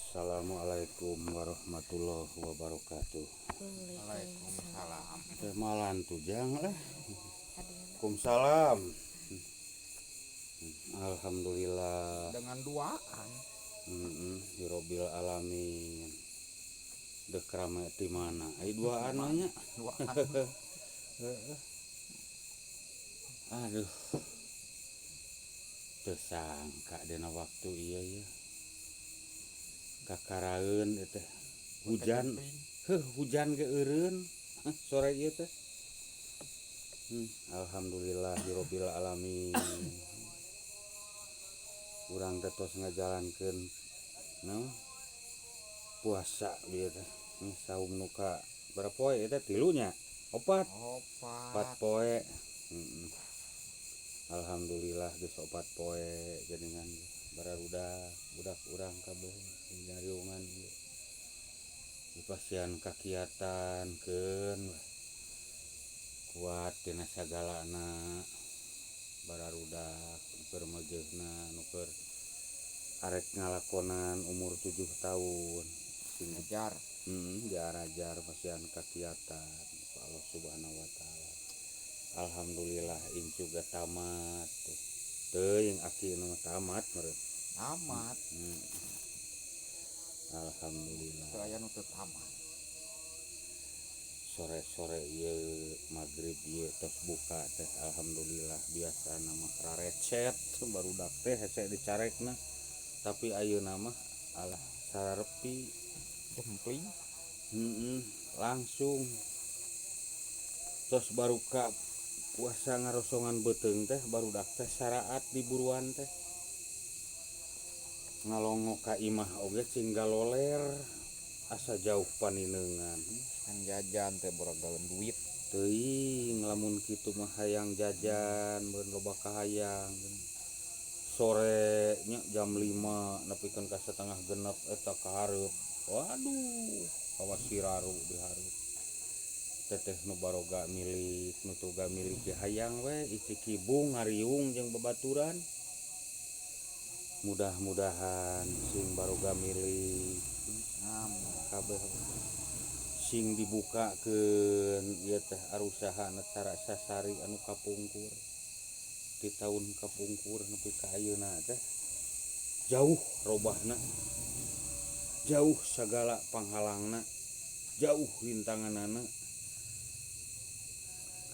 Assalamualaikum warahmatullahi wabarakatuh. Waalaikumsalam. Malan tujang lah. Waalaikumsalam. Alhamdulillah. Dengan duaan. Hirobil alamin. Dek rame di mana? Ai duaan nya. Duaan. Aduh. Tersangka dina waktu iya ya. Kakaraeun teh hujan. Hujan ge eureun sore ieu teh. Alhamdulillahirabbil alamin. Urang teh tos ngajalankeun puasa ieu teh. Saum nu ka berapa poe eta 3 nya? 4 poe. Alhamdulillah geus 4 poe geuningan bararudak budak urang kabeh nyariungan dipasian kakiatankeun kuat tina sagalana bararudak keur majeuna nu keur arek ngalakonan umur 7 tahun sing Ajar. diarajar pasian kakiatan ku Allah Subhanahu wa taala. Alhamdulillah juga tamat tuh. Teuing aki nu tamat meureun. Tamat. Alhamdulillah. Teu aya nu teu tamat. Sore-sore ieu magrib ieu tos buka teh alhamdulillah biasana mah rarecet barudak teh hese dicarekna tapi ayeuna mah alah sarepi Cempling. Langsung tos baruka puasa ngarosongan beuteung teh barudak teh saraat di buruan teh ngalongo ka imah oge cing galoler asa jauh paninengan. Kan jajan teh boragaeun duit. Teuing lamun kitu mah hayang jajan beun loba kahayang. Sore nya jam 5 nepikeun ka 6:30 eta kahareup. Waduh, kawas siraru dihareup. Teteh nu baroga milik nu tuga milik ge hayang we isi kibung ngariung jeung babaturan. Mudah-mudahan sing baroga milik kabeh sing dibukakeun ieu teh arusaha netara sasari anu kapungkur di tahun kapungkur nepi ka ayeuna teh jauh robahna jauh sagala panghalangna jauh rintanganana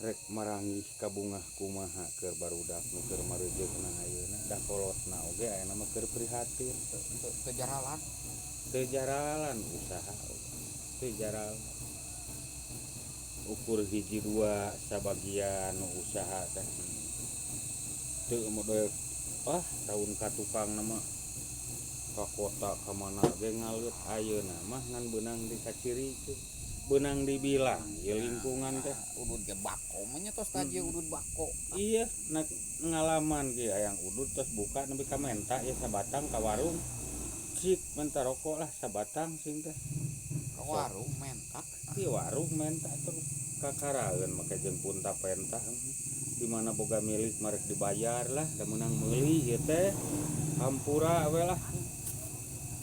rek marangih kabungah kumaha keur barudak nu keur marejeugna ayeuna da kolotna oge ayeuna mah keur prihatin Teu jaralan. teu jaralan usaha teu jaralan ukur hiji dua sabagian nu usaha teh teu model tahun ka tukang nama ka kota ka mana ge ngalut ayeuna mah ngan beunang dikacirikeun beunang dibilang ieu lingkungan teh Udud ge bako mah nya tos tadi udud bako. iya ngalaman ge hayang udud tos buka nepi ka menta ya sabatang ka warung cik menta rokok lah sabatang sing teh Ka warung mentak. di warung menta terus kakaraeun make jeung punta penta di mana boga milik marek dibayar lah da meunang meuli ieu teh hampura we lah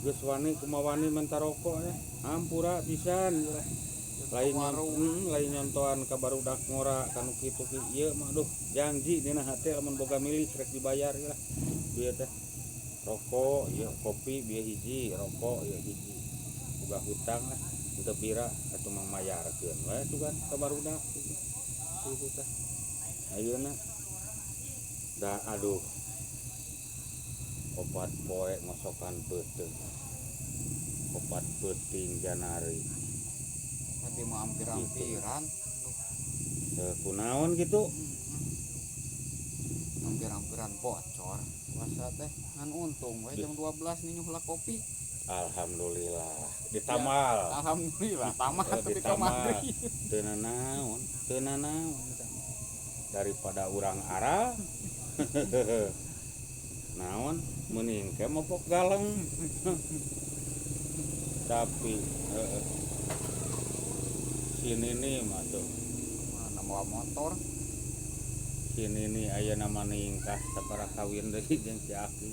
geus wani kumawani menta rokok hampura pisan lain nyontohan ka barudak ngora kanu kitu ki ieu mah duh janji dina hate lamun boga milik rek dibayar lah ieu teh rokok ieu kopi bieu hiji rokok ieu hiji boga hutang lah teu pira atuh mah mayarkeun we tugan ka barudak kitu teh ayeuna da aduh 4 poe ngosokan beuteung 4 peuting janari Tadi mah hampir-hampiran. kunaon gitu Hampir-hampiran bocor. Puasa teh ngan untung we jam 12 nih nyuhla kopi. alhamdulillah ditamal Alhamdulillah tamat tapi ka ditamal maghrib. teu nanaon daripada urang arah naon mending ke mopok galeng tapi sini nih mah tuh Mana bawa motor. Sini nih aya nama ningkah sabaraha kawin deui jeung si Aki.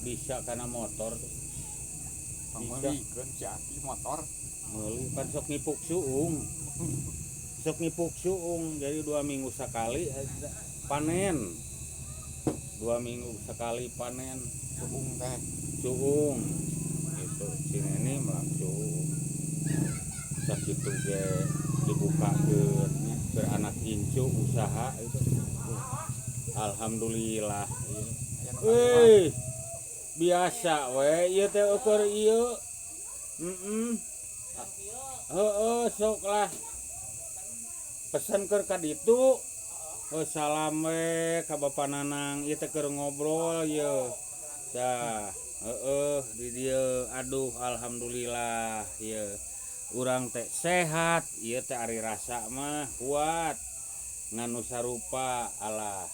Bisa kana motor tuh. meulikeun jati motor. meuli pan sok ngipuk suung. Sok ngipuk suung jadi 2 minggu sekali panen. 2 minggu sekali panen Suung teh. suung. Itu si Neni melak suung. Sakitu ge dibukakeun ke anak incu usaha itu. Alhamdulillah. Wih, biasa we ieu teh ukur ieu. Heeh, sok lah. Pesen keur ka ditu. Salam we ka Bapa Nanang, ieu teh keur ngobrol ieu. Tah, di dieu aduh alhamdulillah ieu. Urang teh sehat, ieu teh ari rasa mah kuat. Nganu sarupa alah.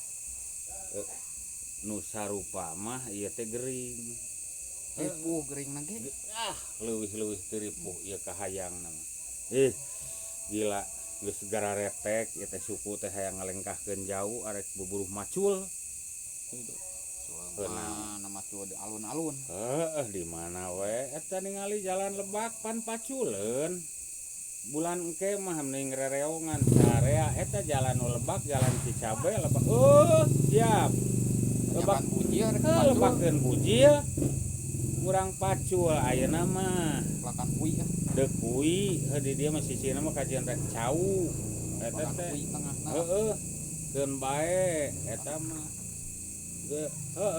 Nu sarupa mah ieu teh gering. Ripuh gering lagi. Leuwih-leuwih teu ripuh ieu kahayangna mah. Gila geus gara retek ieu teh suku teh hayang ngalengkahkeun jauh arek buburuh macul. Nama macul di alun-alun. Di mana we eta ningali jalan Lebak pan paculeun. Bulan engke mah mending rereongan sarea eta jalan nu Lebak jalan Cicabe Lebak. Siap. Lebak bujir lebakeun bujir. Urang pacul ayeuna mah. Lakan kui ya. Deuk kui di dieu mah sisina mah kajian rek cau. Eta teh. Heeh. Keun bae eta mah.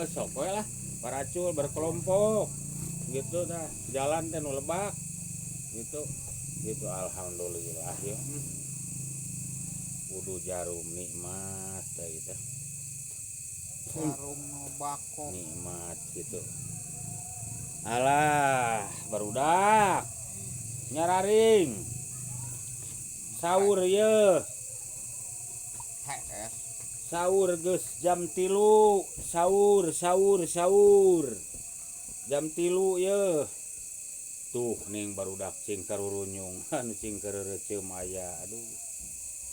Sok we lah. Paracul berkelompok. Gitu tah. Jalan teh nu Lebak. Gitu alhamdulillah ya. Kudu jarum nikmat teh gitu. Jarum bako nikmat gitu. Alah, barudak. Nyararing. Saur ye. Saur geus jam 3. Saur. Jam 3 ye. Tuh ning barudak cing karurunyung anu cing kareureum aya aduh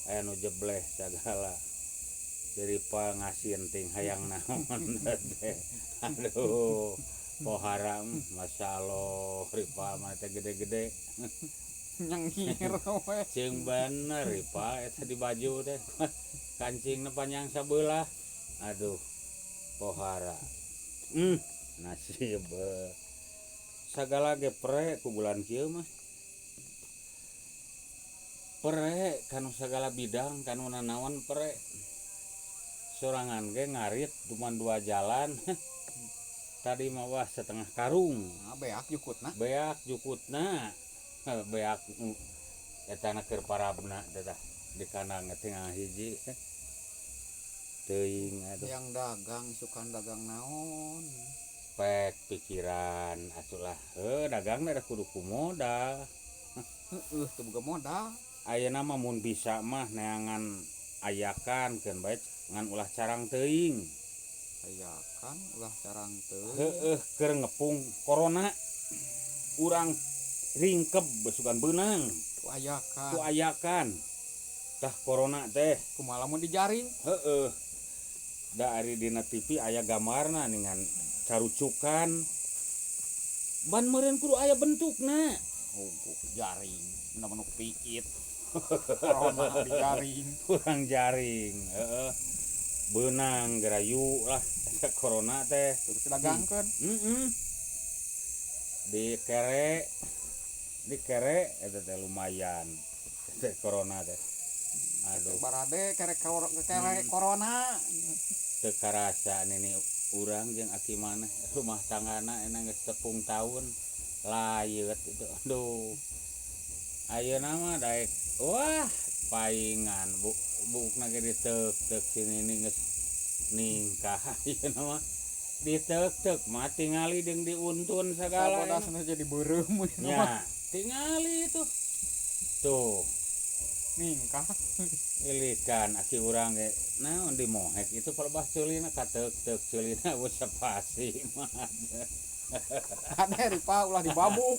aya nu jebleh sagala jadi pangasieun ting hayang naon teh aduh pohara masyaallah ripa mah teh gede-gede nyengir we cing bener ripa eta di baju teh kancingna panjang sabelah aduh pohara nasib sagala ge pre ku bulan kieu mah pre kanu sagala bidang kanu nanaon pre sorangan ge ngarit cuman 2 jalan tadi mah wah setengah karung beak jukutna beak eta na keur parabna teh di kandang tengah hiji teuing aduh yang dagang suka dagang naon pek pikiran atulah dagangna da kudu modal teu boga modal ayeuna mah mun bisa mah neangan ayakan keun bae ngan ulah carang teuing ayakan ulah carang teuing keur ngepung corona urang ringkeb besukan beunang ku ayakan tah corona teh kumaha lamun dijaring da ari dina TV aya gambarna ningan carucukan ban meureun kudu aya bentukna jaring namun piit corona dijaring kurang jaring beunang gerayu lah corona teh terus dagangkeun di kere eta teh lumayan teh corona teh aduh barade kerek corona teu karasa nini urang jeung aki maneh rumah tanggana enang geus tepung tahun layeut itu aduh ayeuna mah daek wah paingan bukna ge diteuk-teuk sini geus ningkah ayeuna mah diteuk-teuk mah tingali jeung diuntun sagala bodasna jadi beureum nya tingali itu tuh ningkah ilikan aki urang ge naon di mohek itu pelebah ceulina kateuk-teuk ceulina geus sapasi mah ade ripa ulah dibabuk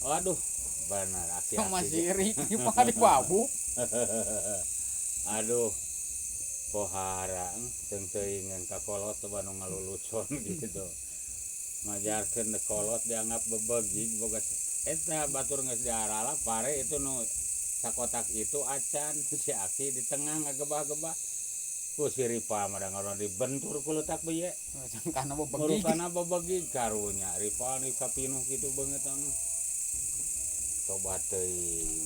waduh benar aki masih iri ripa dibabuk aduh pohara teuing-teuingan kakolot teu banu ngalulucon gitu Majarkeun teh kolot dianggap bebegig boga eta batur geus diarala pare itu nu sakotak itu acan si Aki di tengah ngagebah-gebah ku si Ripa mah ngaron dibentur ku leutak beye Kana bebegig. ngurukana bebegig karunya Ripa nu kapinuh kitu beungeut coba teuing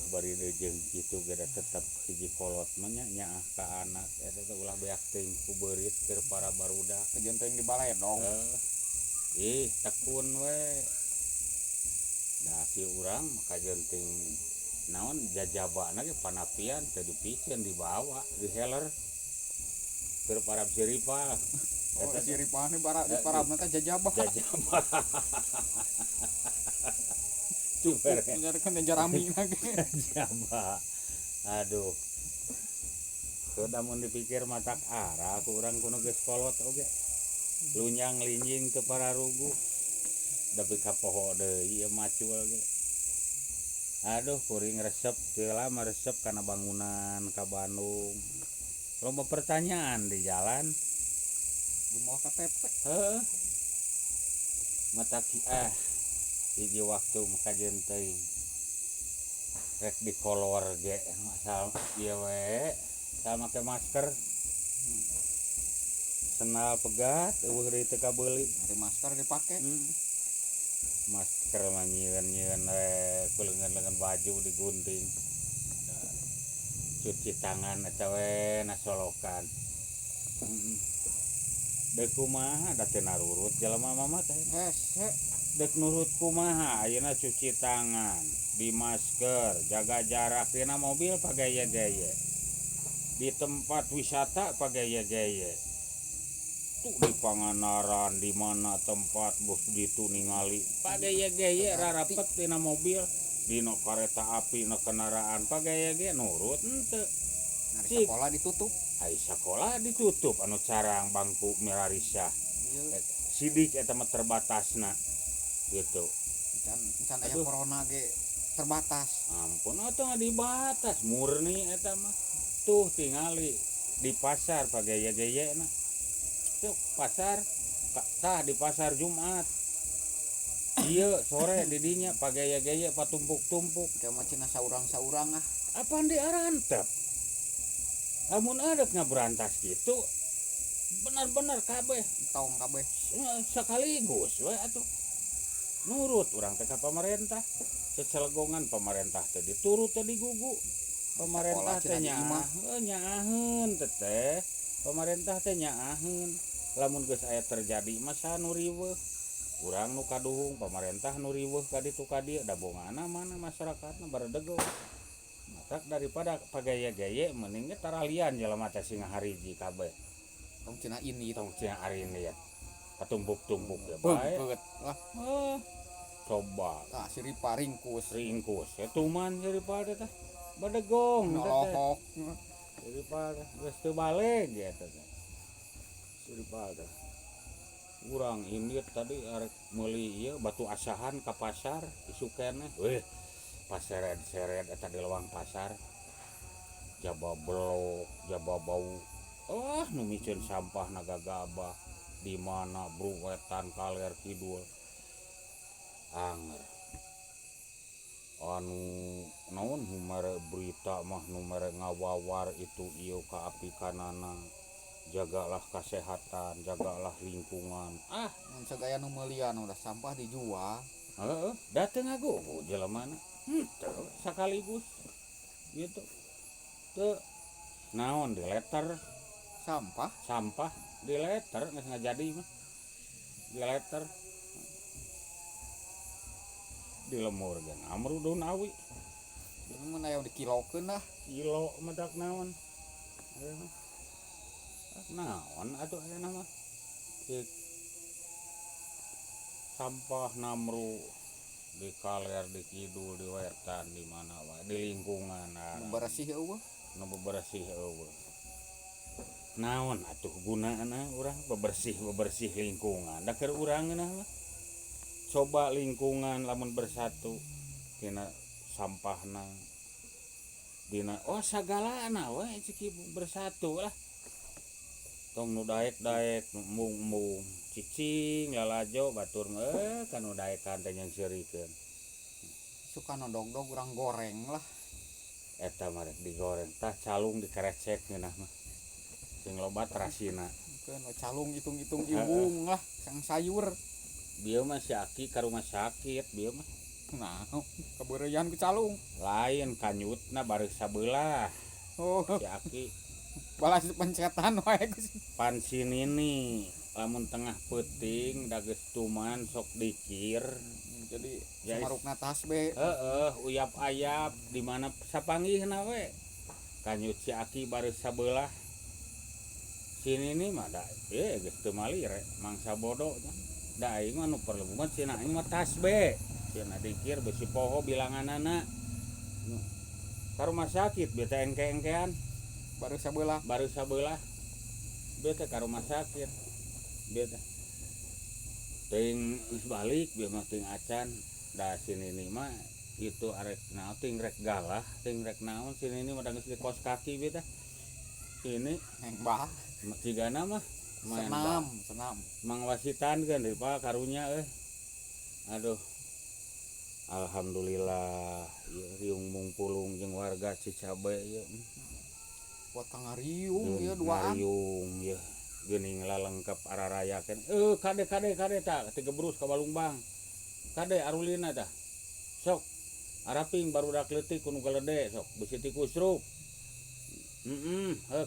bari deui jeung kitu ge tetep hiji kolot mah nya ka anak eta teh ulah beak teuing ku beurit keur para barudak Kejeun teuing di balai dong. tekun we da kieu urang maka jenting naon jajabana ge panapian teu dipikeun dibawa di heler keur para siripal Oh, si Ripane di parabna teh jajabah. jajabah Super Menjadikan jarami lagi. jajabah aduh sudah mun dipikir matak arah ku urang kuno geus kolot oge lunyang linjing teu pararugu tapi ka poho deui ieu macul ge aduh kuring resep teu lama resep kana bangunan ka Bandung loba pertanyaan di jalan Mau KTP. heuh mataki hiji waktu maka jeung teuing rek dikolor ge asal ieu we asal make masker senal pegat eueuh deui teu kabeuli Hari masker dipake. Masker mah nyieun-nyieun we ku leungeun baju digunting cuci tangan eta we nasolokan deuk kumaha da teu narurut jelema mah teh Hese. deuk nurut kumaha ayeuna cuci tangan di masker jaga jarak dina mobil pagaya-gaya di tempat wisata pagaya-gaya tuh di Pangandaran di mana tempat bos ditu ningali pagaya-gaya rarapet dina mobil dina kareta api na kendaraan pagaya-gaya nurut henteu Hari sekolah ditutup. ai sakola ditutup anu carang bangku mirarisa Ieu sidik eta mah terbatasna gitu can aya Aduh. corona ge terbatas. ampun atuh dibatas murni eta mah tuh tingali di pasar pagaya-gayana tuh pasar tah di pasar Jumat ieu sore di dinya pagaya-gaya patumpuk-tumpuk Kayak macina saurang-saurang ah. apaan diarantep amun adek ngaberantas gitu benar-benar kabeh Tong kabeh. sekaligus we atuh nurut urang teh ka pamarentah cecelegongan pamarentah teh diturut teh digugu pamarentah teh nyaaheun teh pamarentah teh nyaaheun lamun geus aya terjadi masa nu riweuh urang nu kaduhung pamarentah nu riweuh ka ditu ka dieu da bongana mana masyarakatna baredego matak daripada pagaya-gaya mending ge taralian jelema teh singa hariji kabeh Tong cina ini tong cenah ari ini ya patumpuk-tumpuk ya bae beungeut lah. coba Tah si Ripa ringkus. ringkus etuman daripada teh badegong teh Nolohok. daripada geus teu baleg eta teh daripada urang indit tadi arek meuli ieu batu asahan ka pasar isukena weh paseret-seret eta di leuwang pasar jaba blok jaba bau nu micieun sampah na gagabah di mana bruwetan kaler kidul anger anu naon numere berita mah numere ngawawar itu ieu ka api kanana jagalah kesehatan jagalah lingkungan Mun sagaya nu meulieun udah sampah dijual. heeh da teu ngagogo jelemana henteu sakaligus gitu teu naon di letter Sampah di letter geus ngajadi mah di letter di lemur gen amrudun awi ini mun aya dikilokeun lah. kilo medak naon naon atuh ayeuna mah sampah namru di kaler di kidul di wetan di mana wae di lingkungan Bersih eueuh. nu bebersih eueuh naon atuh gunana urang bebersih lingkungan da keur urangna mah coba lingkungan lamun bersatu tina sampahna dina sagalana we ciki bersatu lah tong nu daek-daek nu mung-mung cicing lalajo batur kanu daekan teh yang seurikeun suka nodog-dog urang goreng lah eta mah rek digoreng tah calung dikerecek ngeunah mah sing loba terasina keun calung itung-itung iwung lah sang sayur bieu mah si Aki ka rumah sakit bieu mah nah kabeureuyan ku calung lain kanyutna bareus sabelah oh si Aki balas pencetan wae Gus pan sinini lamun tengah peuting da geus tuman sok dikir jadi Ya, samarukna tasbe uyap ayap di mana sapanggihna we kanyut si Aki baru sabelah sini nih mah da geus teu malir mangsa bodoh da aing mah nu perlu mah cenah aing mah tasbe cenah dikir besi poho bilanganana ka rumah sakit beta engke-engkean baru sabelah beta ka rumah sakit beta ting geus balik bieu mah ting acan da sini nih mah itu arek naon ting rek galah ting rek naon sini nih mah geus di kos kaki beta sini nembah cigana mah senam mang wasitan kan deui Pak karunya aduh alhamdulillah ieu riung mungpulung jeung warga Cicabe ieu buat ngariung ieu duaan ngariung ieu geuning lalengkep ararayakeun kade tah tigebrus ka Balungbang kade arulina tah sok araping barudak leutik ku nu galede sok beusi ti kusrup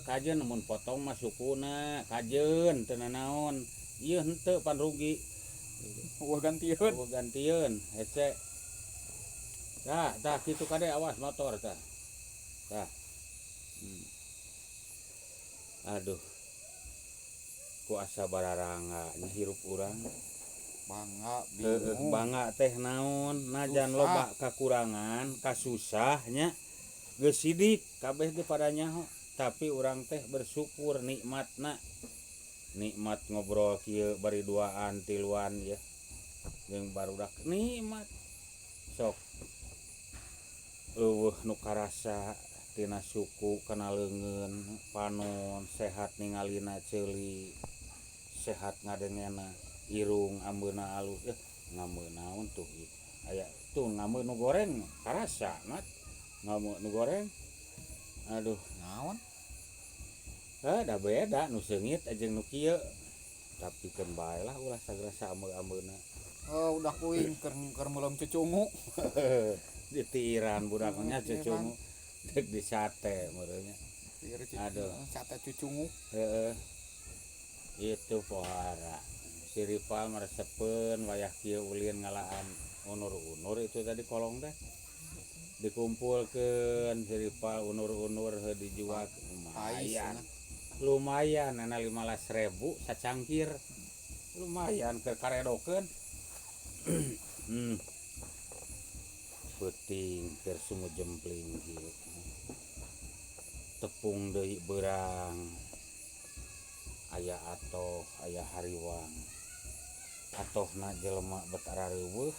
kajeun mun potong mah sukuna kajeun teu nanaon ieu henteu pan rugi eueuh gantieun hece tah kitu kade awas motor tah aduh ku asa bararanga hirup urang bangga teh naon najan loba kakurangan kasusahnya geus sidik kabeh teh pada nyaho tapi urang teh bersyukur nikmat ngobrol kieu bari duaan tiluan ya jeung barudak nikmat sok eueuh nu karasa tina suku kana leungeun panon sehat ningalina ceuli sehat ngadengena irung ambeuna alus ngameun naon tuh aya tuh ngameun nu goreng karasa mat ngameun nu goreng aduh naon da beda nu seungit jeung nu kieu tapi keun bae lah ulah sagara saameu-ameuna udah kuing keur meulem cucungu ditiiran budaknya cucungu dek di sate merenya aduh sate cucungu itu pohara si Rival meresepen wayah kieu ulin ngalaan unur-unur itu tadi kolong teh dikumpulkeun si Rival unur-unur dijual lumayan ana 15.000 sacangkir lumayan keur karedokeun peuting keur sungu jempling kieu tepung deui beurang aya atoh aya hariwang atohna jelema bet arareuweuh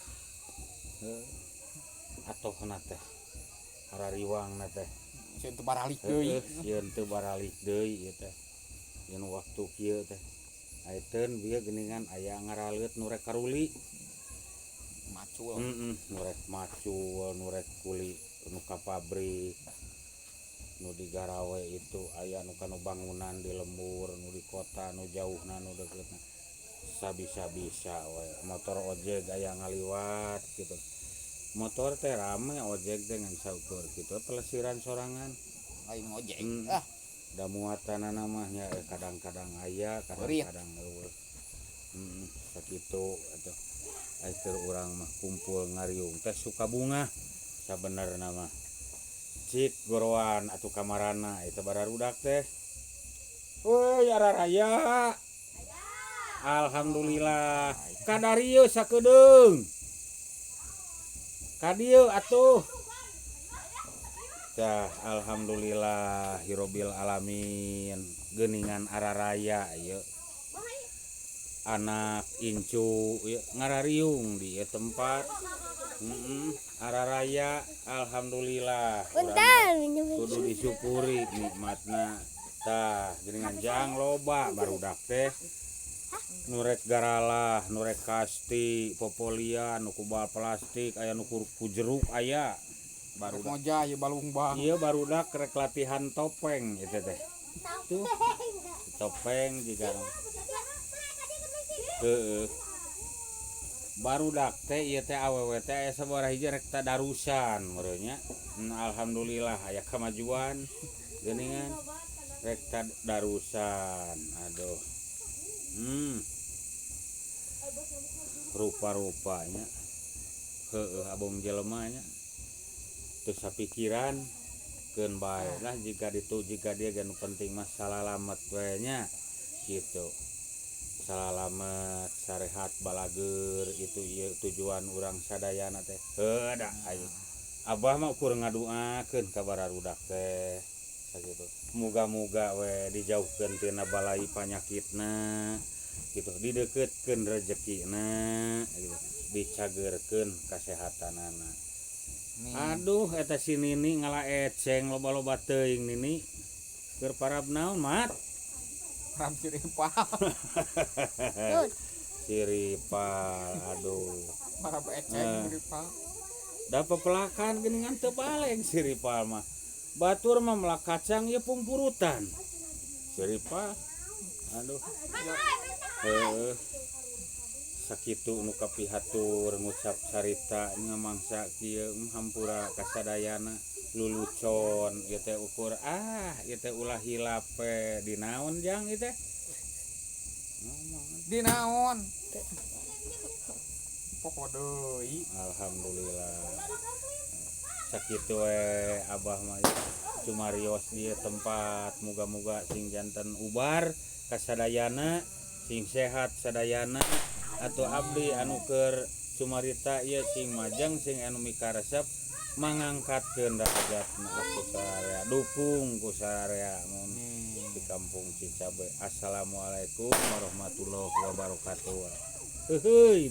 atohna teh harariwangna teh sieun teu baralik deui sieun teu baralik deui ieu teh yen waktu kieu teh ayeun bieu geuningan aya ngaraleut nu rek karuli macul nu rek macul nu rek kuli nu ka pabrik nu di Garawe itu aya nu kanu bangunan di lembur nu di kota nu jauhna nu deketna sabisa-bisa we motor ojek aya ngaliwat gitu motor teh rame ojek dengan saukur gitu pelesiran sorangan aing ojek da muatanana mah nya kadang-kadang aya kadang-kadang eueuh sakitu atuh keur urang mah kumpul ngariung teh suka bunga sabenerna mah cik goroan atuh kamarana eta bararudak teh weuy araraya alhamdulillah kadarieu sakedeung kadieu atuh tah alhamdulillah hirobil alamin geuningan araraya ieu anak incu ngarariung di tempat araraya alhamdulillah kudu disyukuri nikmatna tah geuningan jang loba barudak teh nurek garala nurek kasti popolian nu kubal plastik aya nu ku jeruk aya barudak moja ya balung bang. ieu barudak rek latihan topeng itu teh tuh topeng juga heeh barudak teh ieu teh awewe teh aya sabaraha hiji rek tadarusan meureunnya alhamdulillah aya kemajuan geuningan rek tadarusan aduh rupa-rupanya heueuh abong jelema nya teu sapikiran keun bae lah jika dia ganu penting mah salalamet we nya kitu salalamet sarehat balager itu ieu tujuan urang sadayana teh da aya abah mah ukur ngaduakeun ka bararudak teh sakitu muga-muga we dijauhkeun tina balai panyakitna gitu dideukeutkeun rezekina gitu dicageurkeun kasehatanana. Aduh eta si Nini ngalah eceng loba-loba teuing Nini keur parab naon mat Ram siripal. siripal aduh Parab eceng siripal. da pepelakan geuningan teu baleng siripal mah batur mah melak kacang ieu pungpurutan siripal aduh heueuh sakitu nu kapihatur ngucap carita ngamangsa kieu hampura kasadayana lulucon ieu teh ukur ieu teh ulah hilap di naon jang ieu teh Di naon? Pokok deui. alhamdulillah sakitu abah mah cumarios di tempat muga-muga sing janten ubar kasadayana sing sehat sadayana atau abdi anu keur cumarita ieu sing majang sing anu mikaresep mangangkatkeun derajatna ku sararea dukung ku sararea mun di kampung Cicabe. Assalamualaikum warahmatullahi wabarakatuh. Heuheuy